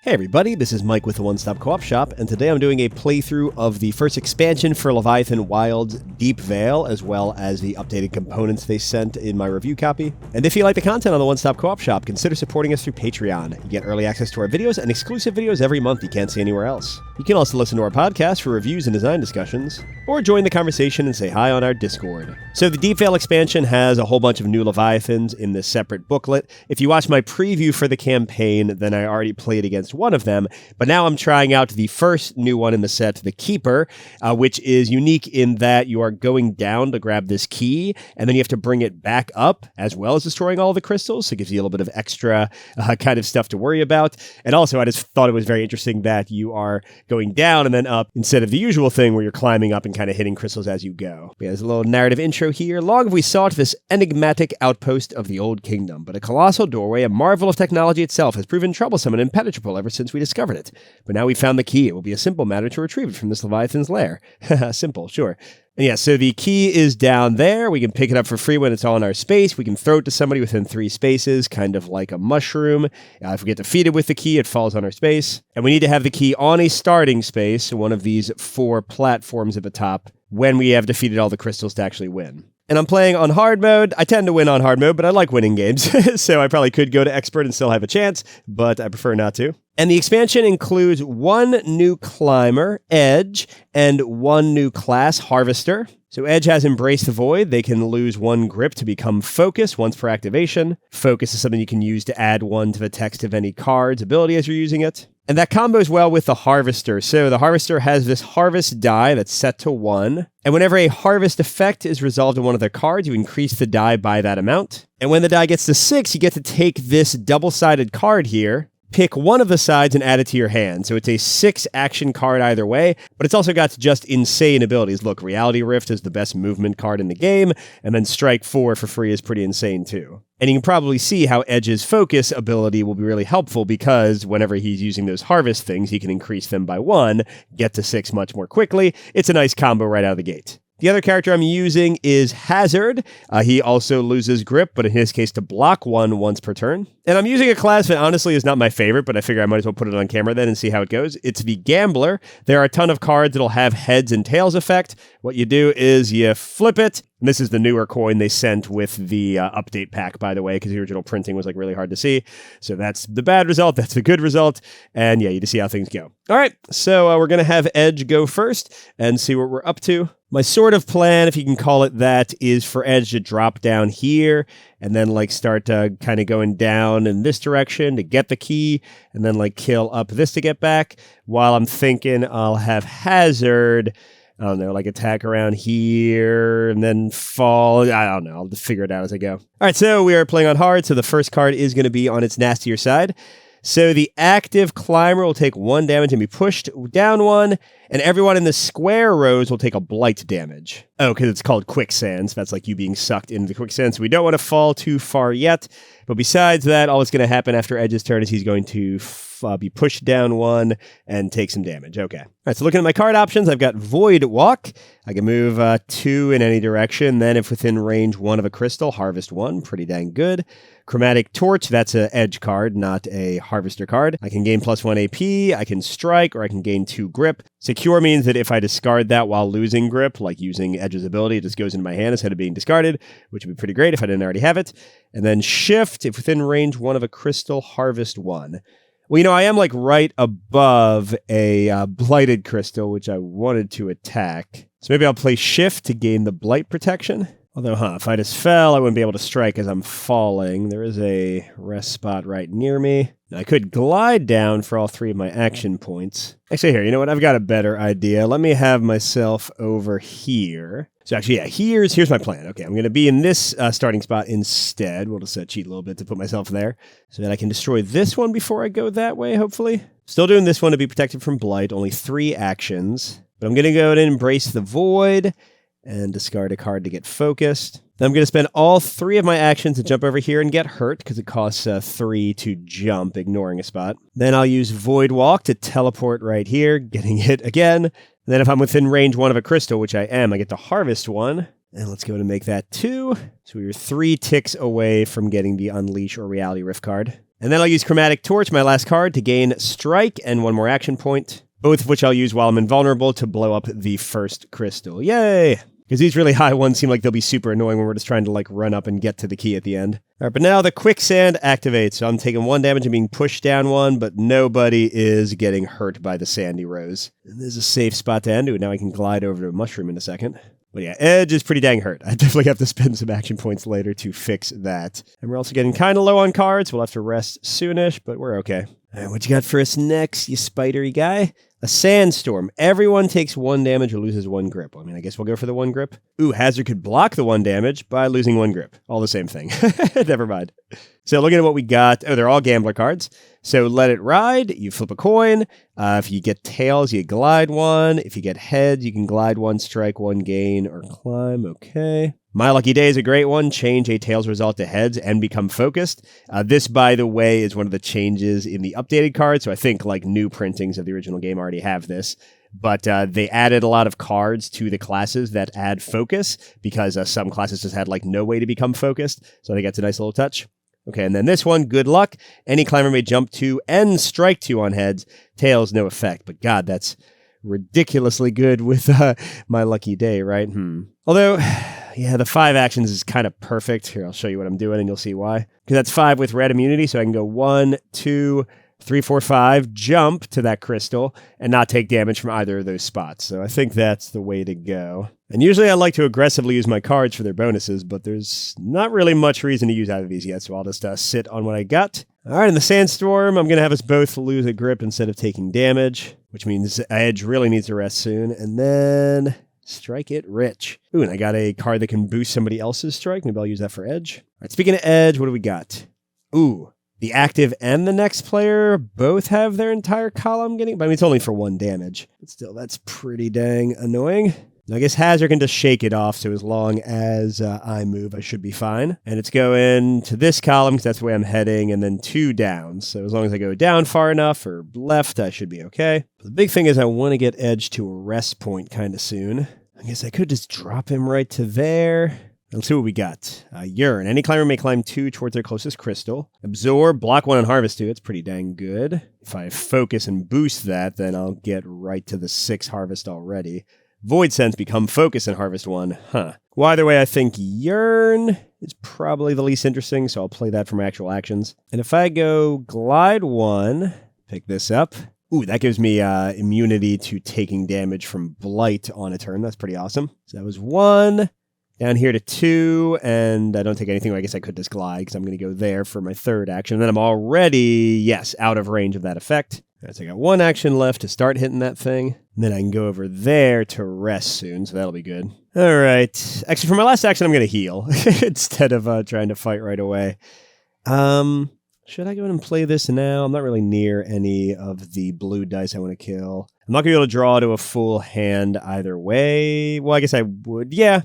Hey everybody, this is Mike with the One Stop Co-op Shop, and today I'm doing a playthrough of the first expansion for Leviathan Wilds, Deepvale, as well as the updated components they sent in my review copy. And if you like the content on the One Stop Co-op Shop, consider supporting us through Patreon. You get early access to our videos and exclusive videos every month you can't see anywhere else. You can also listen to our podcast for reviews and design discussions, or join the conversation and say hi on our Discord. So the Deepvale expansion has a whole bunch of new Leviathans in this separate booklet. If you watch my preview for the campaign, then I already played against one of them, but now I'm trying out the first new one in the set, the Keeper, which is unique in that you are going down to grab this key, and then you have to bring it back up, as well as destroying all the crystals, so it gives you a little bit of extra kind of stuff to worry about. And also, I just thought it was very interesting that you are going down and then up, instead of the usual thing where you're climbing up and kind of hitting crystals as you go. Yeah, there's a little narrative intro here. Long have we sought this enigmatic outpost of the Old Kingdom, but a colossal doorway, a marvel of technology itself, has proven troublesome and impenetrable ever since we discovered it. But now we've found the key. It will be a simple matter to retrieve it from this Leviathan's lair. Simple, sure. And yeah, so the key is down there. We can pick it up for free when it's all in our space. We can throw it to somebody within 3 spaces, kind of like a mushroom. If we get defeated with the key, it falls on our space. And we need to have the key on a starting space, one of these 4 platforms at the top, when we have defeated all the crystals to actually win. And I'm playing on hard mode. I tend to win on hard mode, but I like winning games. So I probably could go to expert and still have a chance, but I prefer not to. And the expansion includes 1 new climber, Edge, and 1 new class, Harvester. So Edge has Embrace the Void. They can lose 1 grip to become Focus once per activation. Focus is something you can use to add 1 to the text of any card's ability as you're using it. And that combos well with the Harvester. So the Harvester has this Harvest die that's set to 1. And whenever a Harvest effect is resolved on one of their cards, you increase the die by that amount. And when the die gets to 6, you get to take this double-sided card here, pick one of the sides and add it to your hand. So it's a 6 action card either way, but it's also got just insane abilities. Look, Reality Rift is the best movement card in the game, and then Strike 4 for free is pretty insane too. And you can probably see how Edge's Focus ability will be really helpful because whenever he's using those harvest things, he can increase them by 1, get to 6 much more quickly. It's a nice combo right out of the gate. The other character I'm using is Hazard. He also loses grip, but in his case to block 1 once per turn. And I'm using a class that honestly is not my favorite, but I figure I might as well put it on camera then and see how it goes. It's the Gambler. There are a ton of cards that'll have heads and tails effect. What you do is you flip it. And this is the newer coin they sent with the update pack, by the way, because the original printing was like really hard to see. So that's the bad result. That's the good result. And yeah, you just see how things go. All right, so we're going to have Edge go first and see what we're up to. My sort of plan, if you can call it that, is for Edge to drop down here and then like start kind of going down in this direction to get the key and then like kill up this to get back. While I'm thinking I'll have Hazard, I don't know, like attack around here and then fall. I don't know. I'll figure it out as I go. All right, so we are playing on hard. So the first card is going to be on its nastier side. So the active climber will take 1 damage and be pushed down 1, and everyone in the square rows will take a blight damage. Oh, because it's called quicksand. So that's like you being sucked into the quicksand. So we don't want to fall too far yet. But besides that, all that's going to happen after Edge's turn is he's going to be pushed down 1 and take some damage. Okay. All right, so looking at my card options, I've got Void Walk. I can move 2 in any direction. Then if within range 1 of a crystal, harvest 1. Pretty dang good. Chromatic Torch, that's an Edge card, not a Harvester card. I can gain +1 AP, I can strike, or I can gain 2 grip. Secure means that if I discard that while losing grip, like using Edge's ability, it just goes into my hand instead of being discarded, which would be pretty great if I didn't already have it. And then Shift, if within range 1 of a crystal, harvest 1. Well, you know, I am like right above a blighted crystal, which I wanted to attack. So maybe I'll play Shift to gain the blight protection. Although, if I just fell, I wouldn't be able to strike as I'm falling. There is a rest spot right near me. Now, I could glide down for all 3 of my action points. Actually, here, you know what? I've got a better idea. Let me have myself over here. So actually, yeah, here's my plan. Okay, I'm going to be in this starting spot instead. We'll just cheat a little bit to put myself there so that I can destroy this one before I go that way, hopefully. Still doing this one to be protected from blight. Only 3 actions. But I'm going to go and Embrace the Void and discard a card to get focused. Then I'm going to spend all 3 of my actions to jump over here and get hurt, because it costs 3 to jump, ignoring a spot. Then I'll use Void Walk to teleport right here, getting hit again. And then if I'm within range 1 of a crystal, which I am, I get to harvest 1. And let's go to make that 2. So we were 3 ticks away from getting the Unleash or Reality Rift card. And then I'll use Chromatic Torch, my last card, to gain Strike and one more action point, both of which I'll use while I'm invulnerable to blow up the first crystal. Yay! Because these really high ones seem like they'll be super annoying when we're just trying to like run up and get to the key at the end. All right, but now the quicksand activates. So I'm taking 1 damage and being pushed down 1, but nobody is getting hurt by the sandy rose. And this is a safe spot to end. Ooh, now I can glide over to a mushroom in a second. But yeah, Edge is pretty dang hurt. I definitely have to spend some action points later to fix that. And we're also getting kind of low on cards. We'll have to rest soonish, but we're okay. All right, what you got for us next, you spidery guy? A sandstorm. Everyone takes 1 damage or loses 1 grip. I mean, I guess we'll go for the 1 grip. Ooh, Hazard could block the 1 damage by losing 1 grip. All the same thing. Never mind. So looking at what we got. Oh, they're all gambler cards. So Let It Ride, you flip a coin. If you get tails, you glide 1. If you get heads, you can glide 1, strike 1, gain, or climb. Okay. My Lucky Day is a great one. Change a tails result to heads and become focused. This, by the way, is one of the changes in the updated card. So I think like new printings of the original game already have this. But they added a lot of cards to the classes that add focus because some classes just had like no way to become focused. So I think that's a nice little touch. Okay, and then this one, good luck. Any climber may jump 2 and strike 2 on heads. Tails, no effect. But God, that's ridiculously good with My Lucky Day, right? Although, yeah, the 5 actions is kind of perfect. Here, I'll show you what I'm doing and you'll see why. Because that's 5 with red immunity, so I can go 1, 2, 3, 4, 5, jump to that crystal, and not take damage from either of those spots. So I think that's the way to go. And usually I like to aggressively use my cards for their bonuses, but there's not really much reason to use either of these yet, so I'll just sit on what I got. All right, in the sandstorm, I'm going to have us both lose a grip instead of taking damage, which means Edge really needs to rest soon. And then Strike It Rich. Ooh, and I got a card that can boost somebody else's strike. Maybe I'll use that for Edge. All right, speaking of Edge, what do we got? Ooh. The active and the next player both have their entire column getting... But I mean, it's only for 1 damage. But still, that's pretty dang annoying. Now, I guess Hazard can just shake it off, so as long as I move, I should be fine. And it's going to this column, because that's the way I'm heading, and then 2 down. So as long as I go down far enough, or left, I should be okay. But the big thing is I want to get Edge to a rest point kind of soon. I guess I could just drop him right to there... Let's see what we got. Urine. Any climber may climb 2 towards their closest crystal. Absorb, block 1 and harvest 2. It's pretty dang good. If I focus and boost that, then I'll get right to the 6 harvest already. Void Sense, become focus and harvest 1. Well, either way, I think Yearn is probably the least interesting, so I'll play that for my actual actions. And if I go glide 1, pick this up. Ooh, that gives me immunity to taking damage from Blight on a turn. That's pretty awesome. So that was 1. Down here to 2, and I don't take anything. I guess I could just glide, because I'm going to go there for my 3rd action. And then I'm already, yes, out of range of that effect. All right, so I got 1 action left to start hitting that thing. And then I can go over there to rest soon, so that'll be good. All right. Actually, for my last action, I'm going to heal, instead of trying to fight right away. Should I go ahead and play this now? I'm not really near any of the blue dice I want to kill. I'm not going to be able to draw to a full hand either way. Well, I guess I would, yeah.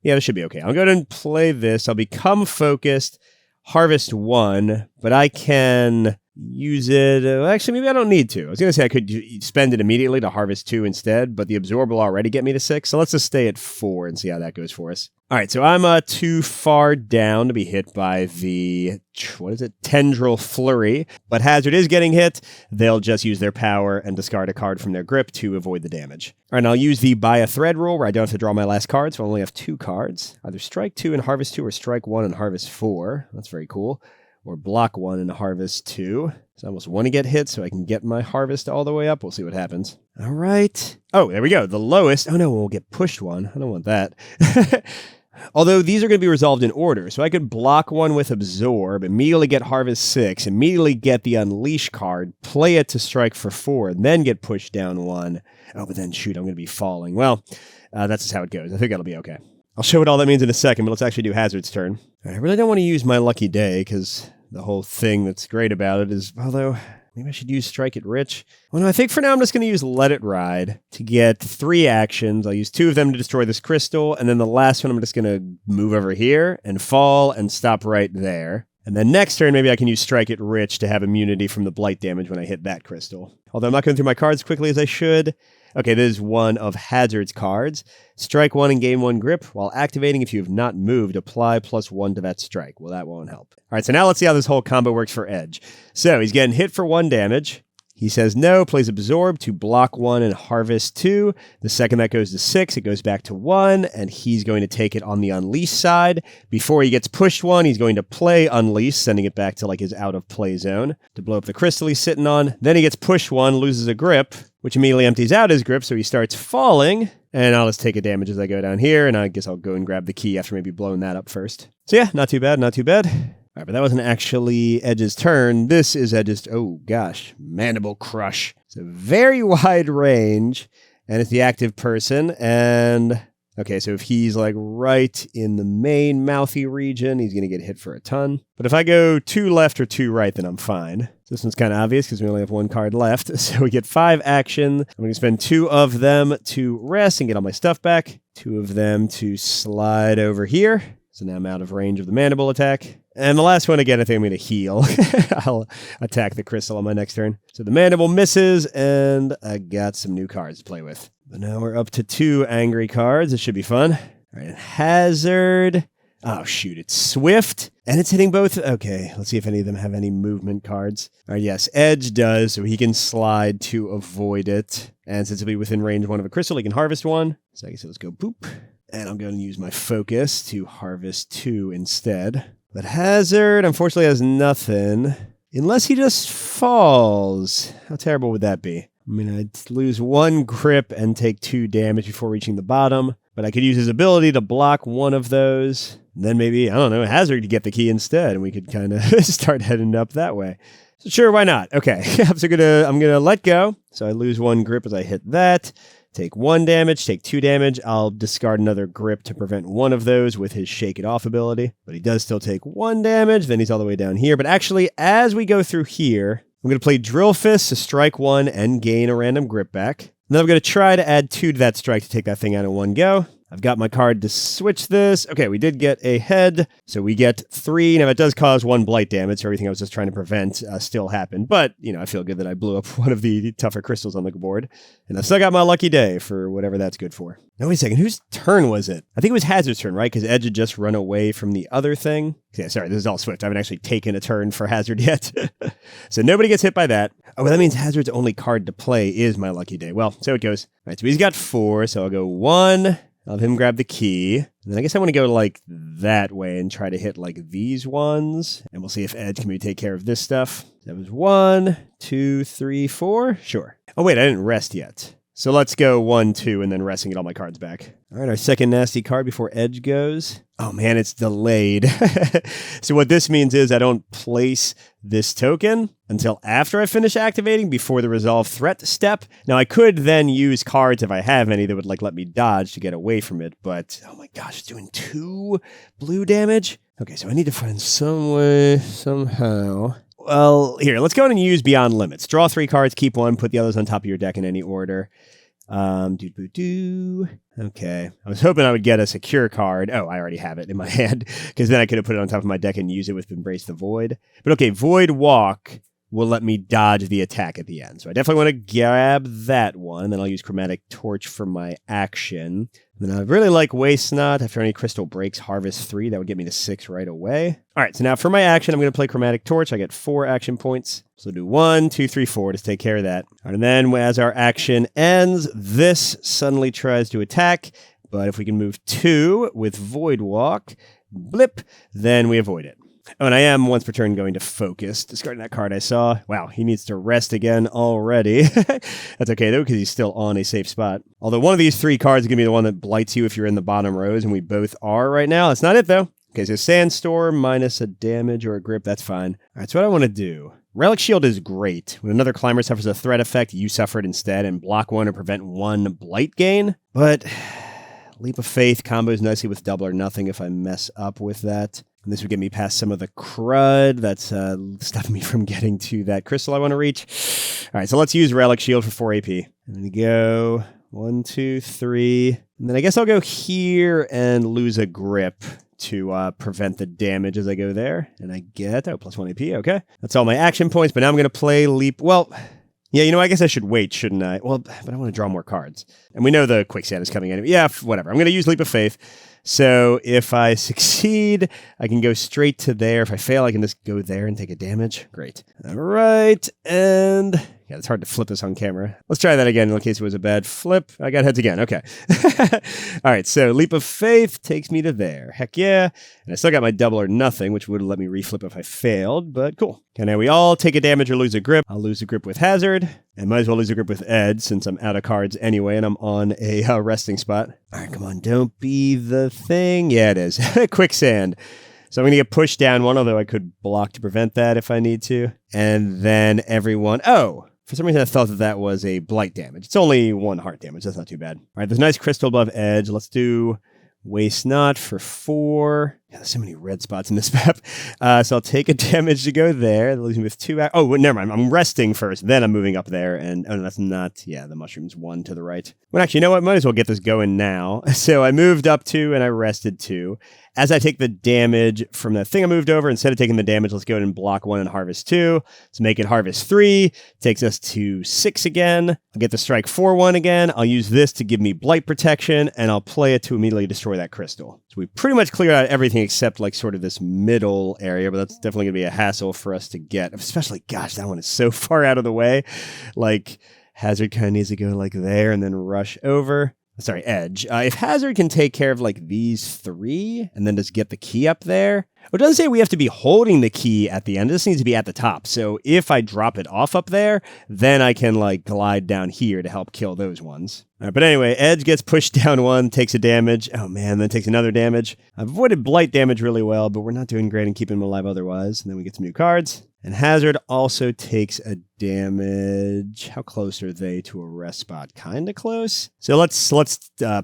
Yeah, this should be okay. I'll go ahead and play this. I'll become focused, harvest 1, but I can use it. Actually, maybe I don't need to. I was going to say I could spend it immediately to harvest 2 instead, but the absorb will already get me to 6. So let's just stay at 4 and see how that goes for us. All right, so I'm too far down to be hit by the, Tendril Flurry. But Hazard is getting hit. They'll just use their power and discard a card from their grip to avoid the damage. All right, and I'll use the Buy a Thread rule where I don't have to draw my last card, so I only have 2 cards. Either strike 2 and harvest 2 or strike 1 and harvest 4. That's very cool. Or block 1 and harvest 2. So I almost want to get hit so I can get my harvest all the way up. We'll see what happens. All right. Oh, there we go. The lowest. Oh, no, we'll get pushed 1. I don't want that. Although these are going to be resolved in order. So I could block 1 with Absorb, immediately get Harvest 6, immediately get the Unleash card, play it to strike for 4, and then get pushed down 1. Oh, but then shoot, I'm going to be falling. Well, that's just how it goes. I think that'll be okay. I'll show what all that means in a second, but let's actually do Hazard's turn. I really don't want to use My Lucky Day, because the whole thing that's great about it is, although maybe I should use Strike It Rich. Well, no, I think for now I'm just going to use Let It Ride to get 3 actions. I'll use 2 of them to destroy this crystal, and then the last one I'm just going to move over here and fall and stop right there. And then next turn, maybe I can use Strike It Rich to have immunity from the blight damage when I hit that crystal. Although I'm not going through my cards quickly as I should. Okay, this is one of Hazard's cards. Strike 1 and gain 1 grip. While activating, if you have not moved, apply +1 to that strike. Well, that won't help. All right, so now let's see how this whole combo works for Edge. So he's getting hit for 1 damage. He says no, plays Absorb to block 1 and harvest 2. The second that goes to 6, it goes back to 1, and he's going to take it on the Unleash side. Before he gets pushed 1, he's going to play Unleash, sending it back to like his out-of-play zone to blow up the crystal he's sitting on. Then he gets pushed 1, loses a grip, which immediately empties out his grip, so he starts falling. And I'll just take a damage as I go down here, and I guess I'll go and grab the key after maybe blowing that up first. So yeah, not too bad, not too bad. All right, but that wasn't actually Edge's turn. This is Edge's, oh gosh, Mandible Crush. It's a very wide range, and it's the active person. And, okay, so if he's like right in the main mouthy region, he's going to get hit for a ton. But if I go 2 left or 2 right, then I'm fine. So this one's kind of obvious because we only have 1 card left. So we get 5 action. I'm going to spend 2 of them to rest and get all my stuff back. 2 of them to slide over here. So now I'm out of range of the Mandible attack. And the last one, again, I think I'm going to heal. I'll attack the crystal on my next turn. So the Mandible misses, and I got some new cards to play with. But now we're up to 2 angry cards. It should be fun. All right, Hazard. Oh, shoot, it's Swift. And it's hitting both. Okay, let's see if any of them have any movement cards. All right, yes, Edge does, so he can slide to avoid it. And since he'll be within range 1 of a crystal, he can harvest 1. So I guess let's go boop. And I'm going to use my focus to harvest 2 instead. But Hazard, unfortunately, has nothing. Unless he just falls. How terrible would that be? I mean, I'd lose 1 grip and take 2 damage before reaching the bottom. But I could use his ability to block 1 of those. And then maybe, I don't know, Hazard could get the key instead. And we could kind of start heading up that way. So sure, why not? Okay, so I'm gonna let go. So I lose 1 grip as I hit that. Take 1 damage, take 2 damage. I'll discard another grip to prevent 1 of those with his Shake It Off ability. But he does still take 1 damage. Then he's all the way down here. But actually, as we go through here, I'm going to play Drill Fist to strike 1 and gain a random grip back. And then I'm going to try to add 2 to that strike to take that thing out in 1 go. I've got my card to switch this. Okay, we did get a head, so we get 3. Now, it does cause 1 blight damage, so everything I was just trying to prevent still happened. But, you know, I feel good that I blew up one of the tougher crystals on the board. And I still got my lucky day for whatever that's good for. Now, wait a second. Whose turn was it? I think it was Hazard's turn, right? Because Edge had just run away from the other thing. Yeah, sorry, this is all Swift. I haven't actually taken a turn for Hazard yet. So nobody gets hit by that. Oh, well, that means Hazard's only card to play is my lucky day. Well, so it goes. All right, so he's got 4, so I'll go 1. I'll have him grab the key. And then I guess I want to go like that way and try to hit like these ones. And we'll see if Edge can maybe take care of this stuff. That was 1, 2, 3, 4. Sure. Oh, wait, I didn't rest yet. So let's go 1, 2, and then rest and get all my cards back. All right, our second nasty card before Edge goes. Oh, man, it's delayed. So what this means is I don't place this token until after I finish activating before the Resolve Threat step. Now, I could then use cards if I have any that would like let me dodge to get away from it. But, oh my gosh, it's doing 2 blue damage. Okay, so I need to find some way, somehow. Well, here, let's go ahead and use Beyond Limits. Draw 3 cards, keep 1, put the others on top of your deck in any order. Okay. I was hoping I would get a secure card. Oh, I already have it in my hand, because then I could have put it on top of my deck and use it with Embrace the Void. But okay, Void Walk will let me dodge the attack at the end. So I definitely want to grab that one, and then I'll use Chromatic Torch for my action. And then I really like Waste Not. After any crystal breaks, harvest 3. That would get me to 6 right away. All right, so now for my action, I'm going to play Chromatic Torch. I get 4 action points. So do 1, 2, 3, 4 to take care of that. All right, and then as our action ends, this suddenly tries to attack. But if we can move 2 with Void Walk, blip, then we avoid it. Oh, and I am once per turn going to focus, discarding that card I saw. Wow, he needs to rest again already. That's okay, though, because he's still on a safe spot. Although one of these 3 cards is going to be the one that blights you if you're in the bottom rows, and we both are right now. That's not it, though. Okay, so Sandstorm minus a damage or a grip, that's fine. All right, so what I want to do. Relic Shield is great. When another climber suffers a threat effect, you suffer it instead, and block 1 or prevent 1 blight gain. But Leap of Faith combos nicely with Double or Nothing if I mess up with that. And this would get me past some of the crud that's stopping me from getting to that crystal I want to reach. All right, so let's use Relic Shield for 4 AP. I'm going to go 1, 2, 3. And then I guess I'll go here and lose a grip to prevent the damage as I go there. And I get, oh, +1 AP, okay. That's all my action points, but now I'm going to play Leap. Well, Yeah, I guess I should wait, shouldn't I? Well, but I want to draw more cards. And we know the quicksand is coming anyway. Yeah, whatever. I'm going to use Leap of Faith. So if I succeed, I can go straight to there. If I fail, I can just go there and take a damage. Great. All right. And yeah, it's hard to flip this on camera. Let's try that again in case it was a bad flip. I got heads again. Okay. All right. So Leap of Faith takes me to there. Heck yeah. And I still got my double or nothing, which would let me reflip if I failed, but cool. Okay, now we all take a damage or lose a grip. I'll lose a grip with Hazard, and might as well lose a grip with Edge since I'm out of cards anyway, and I'm on a resting spot. All right, come on, don't be the thing. Yeah, it is. Quicksand. So I'm going to get pushed down one, although I could block to prevent that if I need to. And then everyone... Oh, for some reason I thought that was a blight damage. It's only 1 heart damage. That's not too bad. All right, there's a nice crystal above Edge. Let's do... Waste Not for 4. Yeah, there's so many red spots in this map. So I'll take a damage to go there. That leaves me with 2. Oh, never mind. I'm resting first. Then I'm moving up there. And oh, no, that's not. Yeah, the mushroom's 1 to the right. Well, actually, you know what? Might as well get this going now. So I moved up 2 and I rested 2. As I take the damage from that thing I moved over, instead of taking the damage, let's go ahead and block 1 and harvest 2. Let's make it harvest 3. Takes us to 6 again. I'll get the strike 4-1 again. I'll use this to give me blight protection, and I'll play it to immediately destroy that crystal. So we pretty much cleared out everything except like sort of this middle area, but that's definitely going to be a hassle for us to get. Especially, gosh, that one is so far out of the way. Like, Hazard kind of needs to go like there and then rush over. Sorry, Edge. If Hazard can take care of like these 3 and then just get the key up there. It doesn't say we have to be holding the key at the end. This needs to be at the top. So if I drop it off up there, then I can like glide down here to help kill those ones. All right, but anyway, Edge gets pushed down 1, takes a damage. Oh man, then takes another damage. I've avoided blight damage really well, but we're not doing great in keeping him alive otherwise. And then we get some new cards. And Hazard also takes a damage. How close are they to a rest spot? Kind of close. So let's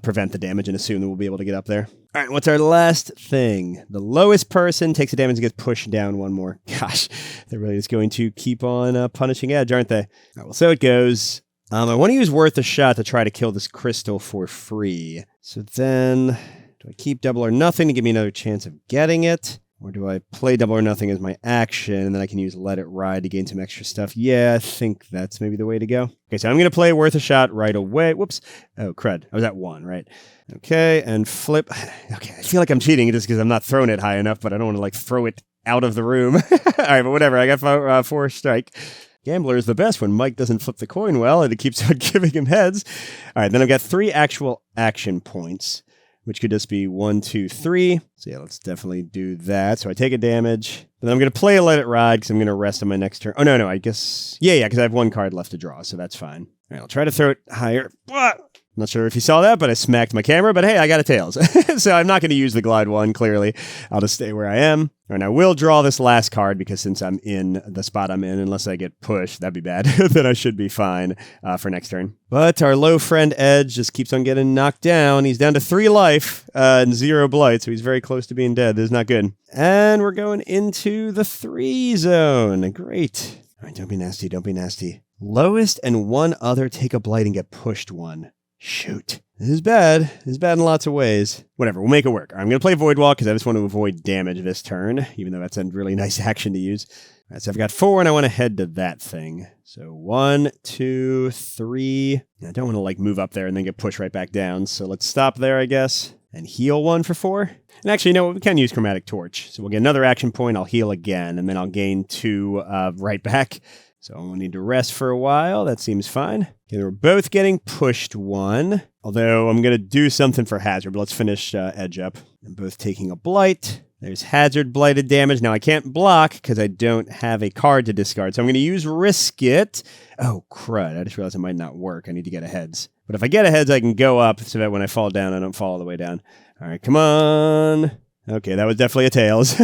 prevent the damage and assume that we'll be able to get up there. All right, what's our last thing? The lowest person takes a damage and gets pushed down 1 more. Gosh, they're really just going to keep on punishing Edge, aren't they? All right, well, so it goes. I want to use Worth a Shot to try to kill this crystal for free. So then, do I keep double or nothing to give me another chance of getting it? Or do I play double or nothing as my action, and then I can use Let It Ride to gain some extra stuff? Yeah, I think that's maybe the way to go. Okay, so I'm going to play Worth a Shot right away. Whoops. Oh, crud. I was at 1, right? Okay, and flip. Okay, I feel like I'm cheating just because I'm not throwing it high enough, but I don't want to, like, throw it out of the room. All right, but whatever. I got 4 strike. Gambler is the best when Mike doesn't flip the coin well, and it keeps on giving him heads. All right, then I've got 3 actual action points, which could just be 1, 2, 3. So yeah, let's definitely do that. So I take a damage. Then I'm going to play a Let It Ride because I'm going to rest on my next turn. Oh, no, I guess... Yeah, because I have 1 card left to draw, so that's fine. All right, I'll try to throw it higher. I'm not sure if you saw that, but I smacked my camera. But hey, I got a tails. So I'm not going to use the Glide 1, clearly. I'll just stay where I am. All right, I will draw this last card because since I'm in the spot I'm in, unless I get pushed, that'd be bad. Then I should be fine for next turn. But our low friend Edge just keeps on getting knocked down. He's down to 3 life and 0 blight, so he's very close to being dead. This is not good. And we're going into the 3 zone. Great. All right, don't be nasty. Don't be nasty. Lowest and 1 other take a blight and get pushed 1. Shoot. This is bad. This is bad in lots of ways. Whatever, we'll make it work. I'm going to play Void Walk because I just want to avoid damage this turn, even though that's a really nice action to use. All right, so I've got 4 and I want to head to that thing. So 1, 2, 3. I don't want to like move up there and then get pushed right back down. So let's stop there, I guess, and heal 1 for 4. And actually, you know what? We can use Chromatic Torch. So we'll get another action point. I'll heal again, and then I'll gain 2 right back. So I'll need to rest for a while. That seems fine. Okay, we're both getting pushed 1. Although I'm going to do something for Hazard, but let's finish Edge up. I'm both taking a blight. There's Hazard blighted damage. Now I can't block because I don't have a card to discard. So I'm going to use Risk It. Oh, crud. I just realized it might not work. I need to get a heads. But if I get a heads, I can go up so that when I fall down, I don't fall all the way down. All right, come on. Okay, that was definitely a tails.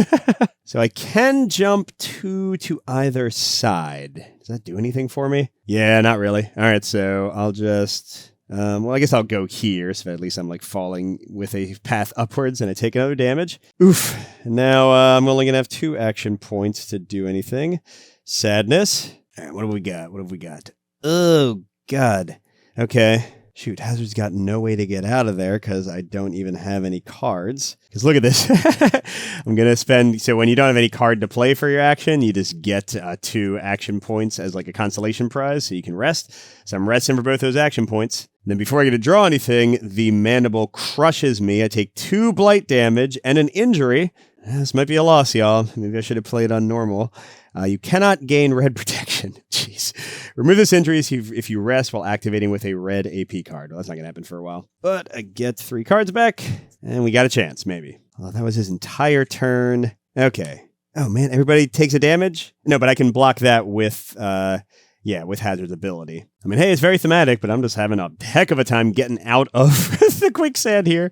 So I can jump 2 to either side. Does that do anything for me? Yeah, not really. All right, so I'll just... well, I guess I'll go here, so at least I'm like falling with a path upwards and I take another damage. Oof. And now I'm only going to have 2 action points to do anything. Sadness. All right, what do we got? What have we got? Oh, God. Okay. Shoot, Hazard's got no way to get out of there because I don't even have any cards. Because look at this. I'm going to spend... So when you don't have any card to play for your action, you just get 2 action points as like a consolation prize, so you can rest. So I'm resting for both those action points. And then before I get to draw anything, the Mandible crushes me. I take 2 blight damage and an injury. This might be a loss, y'all. Maybe I should have played on normal. You cannot gain red protection. Jeez. Remove this injury if you rest while activating with a red AP card. Well, that's not going to happen for a while. But I get 3 cards back, and we got a chance, maybe. Well, that was his entire turn. Okay. Oh, man, everybody takes a damage? No, but I can block that with, with Hazard's ability. I mean, hey, it's very thematic, but I'm just having a heck of a time getting out of the quicksand here.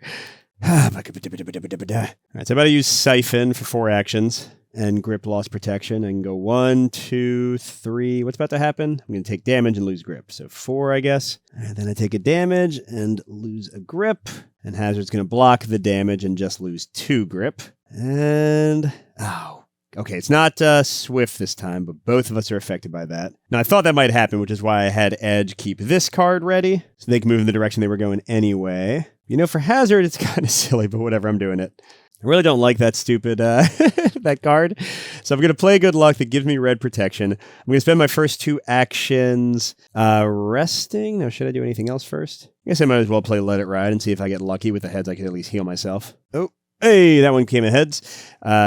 All right, so I'm about to use Siphon for 4 actions. And grip loss protection and go 1, 2, 3. What's about to happen? I'm going to take damage and lose grip. So 4, I guess. And then I take a damage and lose a grip. And Hazard's going to block the damage and just lose 2 grip. And... oh. Okay, it's not Swift this time, but both of us are affected by that. Now, I thought that might happen, which is why I had Edge keep this card ready. So they can move in the direction they were going anyway. You know, for Hazard, it's kind of silly, but whatever, I'm doing it. I really don't like that stupid, that card. So I'm going to play Good Luck that gives me red protection. I'm going to spend my first 2 actions resting. Now, should I do anything else first? I guess I might as well play Let It Ride and see if I get lucky with the heads. I can at least heal myself. Oh, hey, that one came in heads.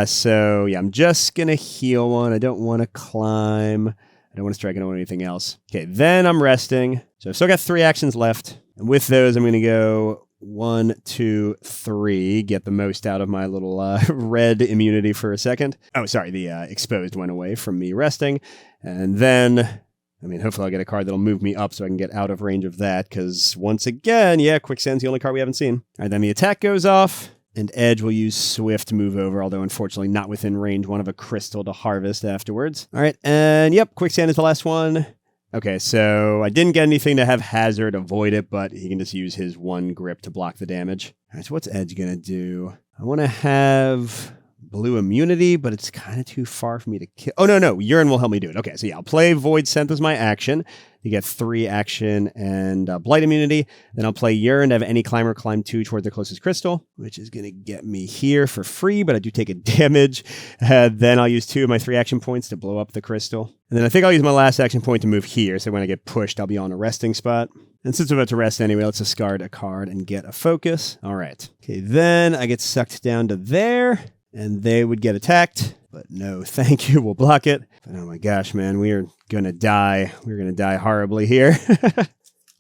So, yeah, I'm just going to heal one. I don't want to climb. I don't want to strike. I don't want anything else. Okay, then I'm resting. So I've still got 3 actions left. And with those, I'm going to go... 1, 2, 3. Get the most out of my little red immunity for a second. Oh, sorry. The exposed went away from me resting. And then, I mean, hopefully I'll get a card that'll move me up so I can get out of range of that. Because once again, yeah, Quicksand's the only card we haven't seen. All right, then the attack goes off. And Edge will use Swift to move over, although unfortunately not within range 1 of a crystal to harvest afterwards. All right, and yep, Quicksand is the last one. Okay, so I didn't get anything to have Hazard avoid it, but he can just use his 1 grip to block the damage. All right, so what's Edge going to do? I want to have blue immunity, but it's kind of too far for me to kill. Oh, no, Urine will help me do it. Okay, so yeah, I'll play Void Scent as my action. You get 3 action and Blight immunity. Then I'll play Urine to have any climber climb 2 toward the closest crystal, which is going to get me here for free, but I do take a damage. Then I'll use 2 of my 3 action points to blow up the crystal. And then I think I'll use my last action point to move here, so when I get pushed, I'll be on a resting spot. And since I'm about to rest anyway, let's discard a card and get a focus. All right. Okay, then I get sucked down to there, and they would get attacked. But no, thank you. We'll block it. But oh my gosh, man, we are going to die. We're going to die horribly here.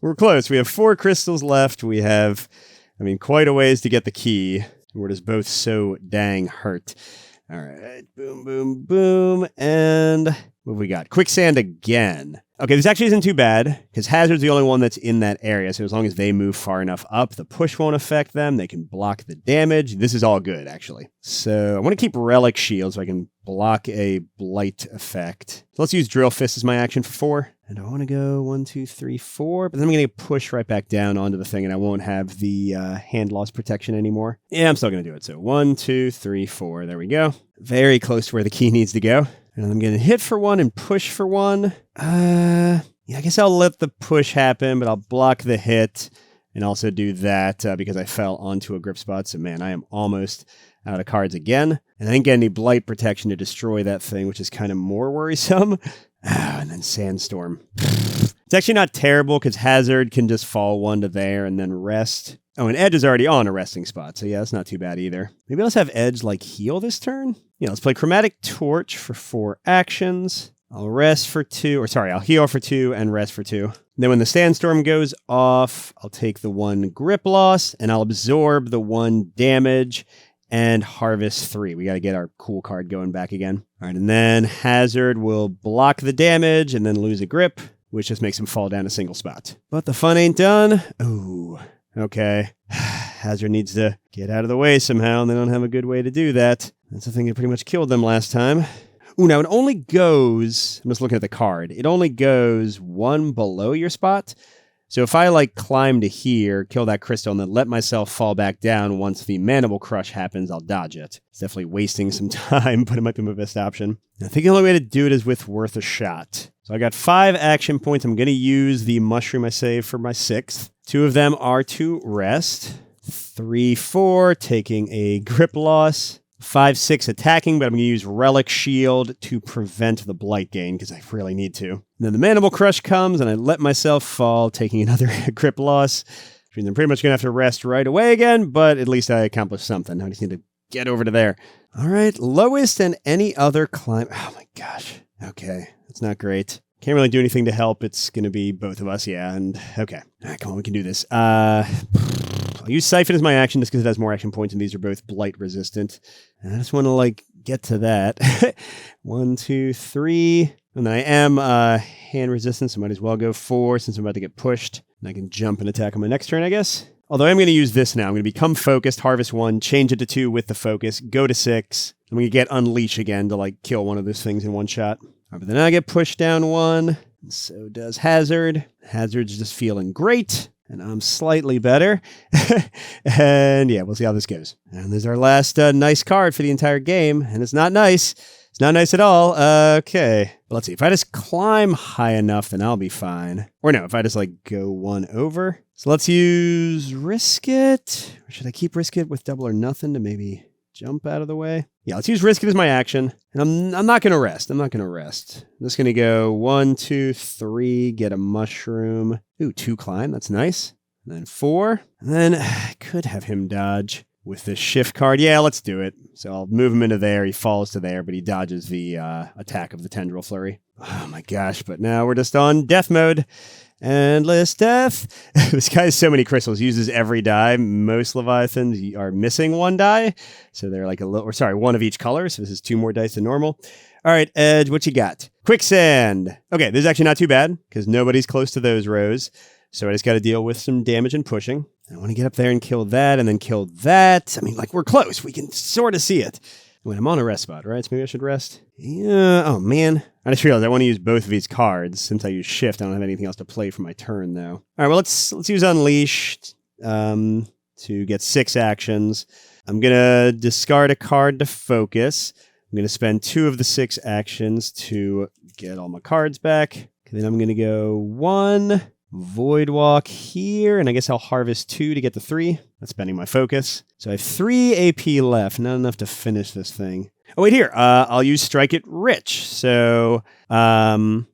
We're close. We have 4 crystals left. We have, I mean, quite a ways to get the key. We're just both so dang hurt. All right. Boom, boom, boom. And what have we got? Quicksand again. Okay, this actually isn't too bad, because Hazard's the only one that's in that area, so as long as they move far enough up, the push won't affect them. They can block the damage. This is all good, actually. So I want to keep Relic Shield so I can block a Blight effect. So let's use Drill Fist as my action for 4. And I want to go 1, 2, 3, 4, but then I'm going to push right back down onto the thing, and I won't have the hand loss protection anymore. Yeah, I'm still going to do it. So 1, 2, 3, 4. There we go. Very close to where the key needs to go. And I'm going to hit for 1 and push for 1. Yeah, I guess I'll let the push happen, but I'll block the hit and also do that because I fell onto a grip spot. So, man, I am almost out of cards again. And I didn't get any blight protection to destroy that thing, which is kind of more worrisome. And then Sandstorm. It's actually not terrible because Hazard can just fall 1 to there and then rest. Oh, and Edge is already on a resting spot, so yeah, that's not too bad either. Maybe let's have Edge, like, heal this turn? Yeah, let's play Chromatic Torch for 4 actions. I'll rest for 2, I'll heal for 2 and rest for 2. Then when the Sandstorm goes off, I'll take the 1 grip loss, and I'll absorb the 1 damage and harvest 3. We got to get our cool card going back again. All right, and then Hazard will block the damage and then lose a grip, which just makes him fall down a single spot. But the fun ain't done. Ooh. Okay, Hazard needs to get out of the way somehow, and they don't have a good way to do that. That's the thing that pretty much killed them last time. Ooh, now it only goes, I'm just looking at the card, it only goes 1 below your spot. So if I, like, climb to here, kill that crystal, and then let myself fall back down once the Mandible Crush happens, I'll dodge it. It's definitely wasting some time, but it might be my best option. I think the only way to do it is with Worth a Shot. So I got 5 action points. I'm going to use the mushroom I saved for my 6th. 2 of them are to rest. 3, 4, taking a grip loss. 5, 6 attacking, but I'm going to use Relic Shield to prevent the Blight gain, because I really need to. And then the Mandible Crush comes, and I let myself fall, taking another grip loss. Which means I'm pretty much going to have to rest right away again, but at least I accomplished something. I just need to get over to there. All right, lowest and any other climb. Oh my gosh. Okay, that's not great. Can't really do anything to help. It's going to be both of us, yeah, and okay. All right, come on, we can do this. I'll use Siphon as my action just because it has more action points, and these are both blight resistant. And I just want to, like, get to that. 1, 2, 3. And then I am hand resistant, so might as well go 4 since I'm about to get pushed. And I can jump and attack on my next turn, I guess. Although I'm going to use this now. I'm going to become focused, harvest 1, change it to 2 with the focus, go to 6. I'm going to get Unleash again to, like, kill one of those things in one shot. All right, but then I get pushed down 1. And so does Hazard. Hazard's just feeling great. And I'm slightly better. And yeah, we'll see how this goes. And there's our last nice card for the entire game. And it's not nice. It's not nice at all. Okay. But let's see. If I just climb high enough, then I'll be fine. Or no, if I just like go 1 over. So let's use Risk It. Or should I keep Risk It with double or nothing to maybe jump out of the way? Yeah, let's use Risk It as my action. And I'm not going to rest. I'm just going to go 1, 2, 3, get a mushroom. Ooh, 2 climb. That's nice. And then 4. And then I could have him dodge with the shift card. Yeah, let's do it. So I'll move him into there. He falls to there, but he dodges the attack of the Tendril Flurry. Oh my gosh, but now we're just on death mode. Endless death. This guy has so many crystals. Uses every die. Most Leviathans are missing 1 die. So they're like one of each color. So this is 2 more dice than normal. All right, Edge, what you got? Quicksand. Okay, this is actually not too bad because nobody's close to those rows. So I just got to deal with some damage and pushing. I want to get up there and kill that and then kill that. I mean, like, we're close. We can sort of see it. Wait, I'm on a rest spot, right? So maybe I should rest? Yeah. Oh, man. I just realized I want to use both of these cards. Since I use Shift, I don't have anything else to play for my turn, though. All right, well, let's use Unleash to get 6 actions. I'm going to discard a card to focus. I'm going to spend 2 of the 6 actions to get all my cards back. And then I'm going to go 1... Void Walk here, and I guess I'll harvest 2 to get the 3. That's spending my focus. So I have 3 AP left, not enough to finish this thing. Oh, wait, here. I'll use Strike It Rich. So I'll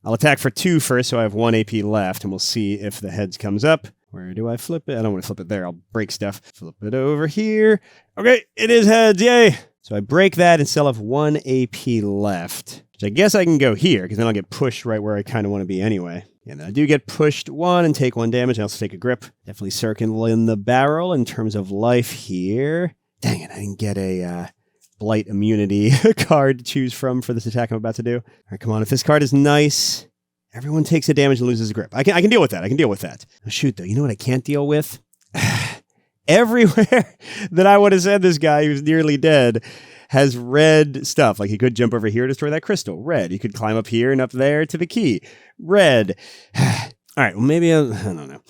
attack for 2 first, so I have 1 AP left, and we'll see if the heads comes up. Where do I flip it? I don't want to flip it there. I'll break stuff. Flip it over here. Okay, it is heads. Yay! So I break that and still have 1 AP left, which I guess I can go here, because then I'll get pushed right where I kind of want to be anyway. Yeah, then I do get pushed 1 and take 1 damage. I also take a grip. Definitely circling the barrel in terms of life here. Dang it, I didn't get a blight immunity card to choose from for this attack I'm about to do. All right, come on. If this card is nice, everyone takes a damage and loses a grip. I can deal with that. I can deal with that. Oh, shoot, though. You know what I can't deal with? Everywhere that I would have said this guy who's nearly dead has red stuff. Like he could jump over here to destroy that crystal. Red. He could climb up here and up there to the key. Red. All right. Well, maybe I don't know.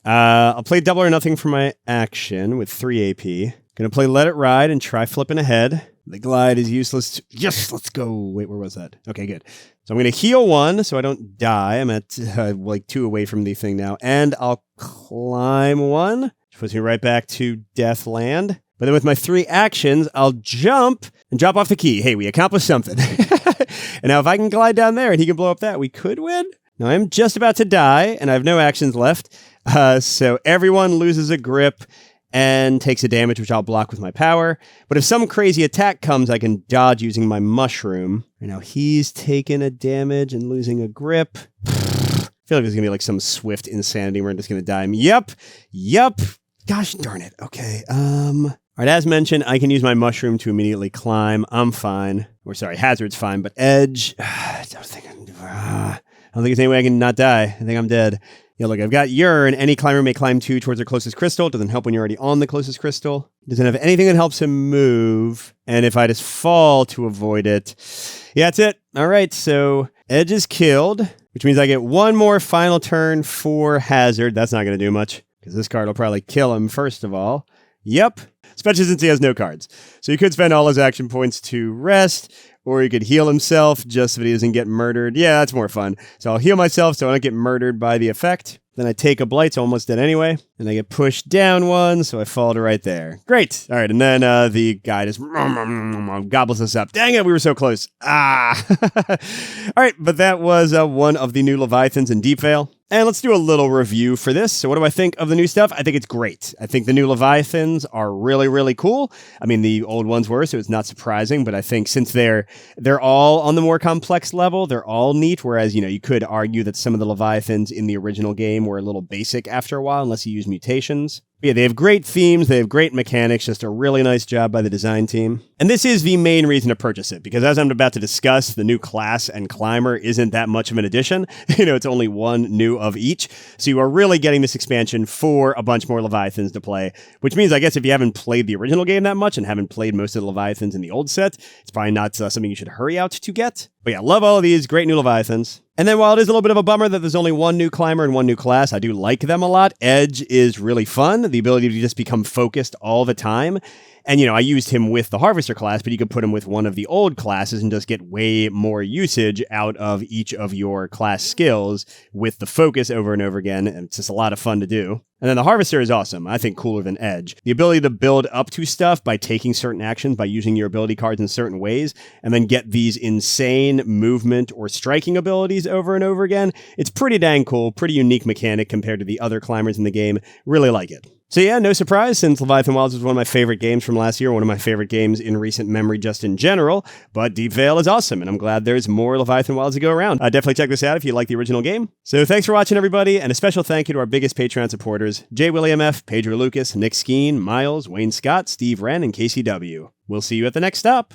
I'll play double or nothing for my action with 3 AP. Gonna play Let It Ride and try flipping ahead. The glide is useless. Yes, let's go. Wait, where was that? Okay, good. So I'm gonna heal 1 so I don't die. I'm at like 2 away from the thing now. And I'll climb 1, which puts me right back to Deathland. But then with my 3 actions, I'll jump and drop off the key. Hey, we accomplished something. And now if I can glide down there and he can blow up that, we could win. Now I'm just about to die and I have no actions left. So everyone loses a grip and takes a damage, which I'll block with my power. But if some crazy attack comes, I can dodge using my mushroom. Right now he's taking a damage and losing a grip. I feel like there's going to be like some swift insanity where I'm just going to die. Yup. Gosh darn it. Okay. All right, as mentioned, I can use my mushroom to immediately climb. I'm fine. Or sorry, Hazard's fine, but Edge, I don't think there's any way I can not die. I think I'm dead. Yeah, look, I've got Urn. Any climber may climb 2 towards their closest crystal. It doesn't help when you're already on the closest crystal. It doesn't have anything that helps him move. And if I just fall to avoid it, yeah, that's it. All right, so Edge is killed, which means I get 1 more final turn for Hazard. That's not going to do much, because this card will probably kill him first of all. Yep. Especially since he has no cards. So he could spend all his action points to rest, or he could heal himself just so that he doesn't get murdered. Yeah, that's more fun. So I'll heal myself so I don't get murdered by the effect. then I take a blight, so almost dead anyway. And I get pushed down one, so I fall to right there. Great. All right, and then the guy just gobbles us up. Dang it, we were so close. Ah. All right, but that was one of the new Leviathans in Deepvale. And let's do a little review for this. So what do I think of the new stuff? I think it's great. I think the new Leviathans are really, really cool. I mean, the old ones were, so it's not surprising, but I think since they're all on the more complex level, they're all neat, whereas, you could argue that some of the Leviathans in the original game were a little basic after a while, unless you use mutations. But yeah, they have great themes, they have great mechanics, just a really nice job by the design team. And this is the main reason to purchase it, because as I'm about to discuss, the new class and climber isn't that much of an addition. It's only one new of each. So you are really getting this expansion for a bunch more Leviathans to play, which means I guess if you haven't played the original game that much and haven't played most of the Leviathans in the old set, it's probably not something you should hurry out to get. But yeah, love all of these, great new Leviathans. And then while it is a little bit of a bummer that there's only one new climber and one new class, I do like them a lot. Edge is really fun, the ability to just become focused all the time. And, I used him with the Harvester class, but you could put him with one of the old classes and just get way more usage out of each of your class skills with the focus over and over again. And it's just a lot of fun to do. And then the Harvester is awesome. I think cooler than Edge. The ability to build up to stuff by taking certain actions, by using your ability cards in certain ways, and then get these insane movement or striking abilities over and over again. It's pretty dang cool, pretty unique mechanic compared to the other climbers in the game. Really like it. So yeah, no surprise, since Leviathan Wilds was one of my favorite games from last year, one of my favorite games in recent memory just in general, but Deepvale is awesome, and I'm glad there's more Leviathan Wilds to go around. Definitely check this out if you like the original game. So thanks for watching, everybody, and a special thank you to our biggest Patreon supporters, J. William F., Pedro Lucas, Nick Skeen, Miles, Wayne Scott, Steve Wren, and KCW. We'll see you at the next stop.